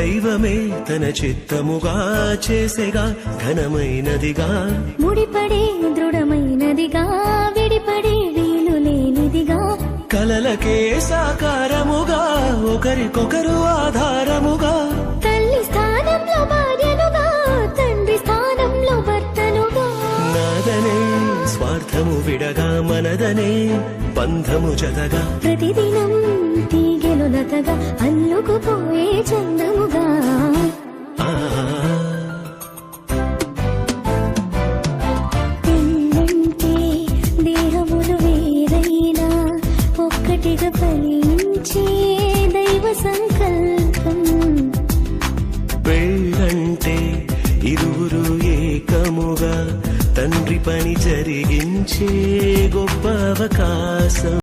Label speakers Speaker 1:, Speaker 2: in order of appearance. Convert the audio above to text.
Speaker 1: దైవమే తన చిత్తముగా చేసేగా ఘనమైనదిగా
Speaker 2: ముడిపడే దృఢమైనదిగా విడిపడే వీలు లేనిదిగా
Speaker 1: కలలకే సాకారముగా ఒకరికొకరు ఆధారముగా
Speaker 2: తల్లి స్థానంలో భార్యనుగా తండ్రి స్థానంలో భర్తనుగా
Speaker 1: నాదనే స్వార్థము విడగా మనదనే బంధము జతగా
Speaker 2: ప్రతిదినం తీగెలు లతగా అల్లుకుపోయే చందముగా పెళ్ళంటే దేహములు వేరైనా ఒక్కటిగా ఫలించే దైవ సంకల్పం
Speaker 1: పెళ్ళంటే ఇరువురు ఏకముగా తండ్రి పని జరిగించే గొప్ప అవకాశం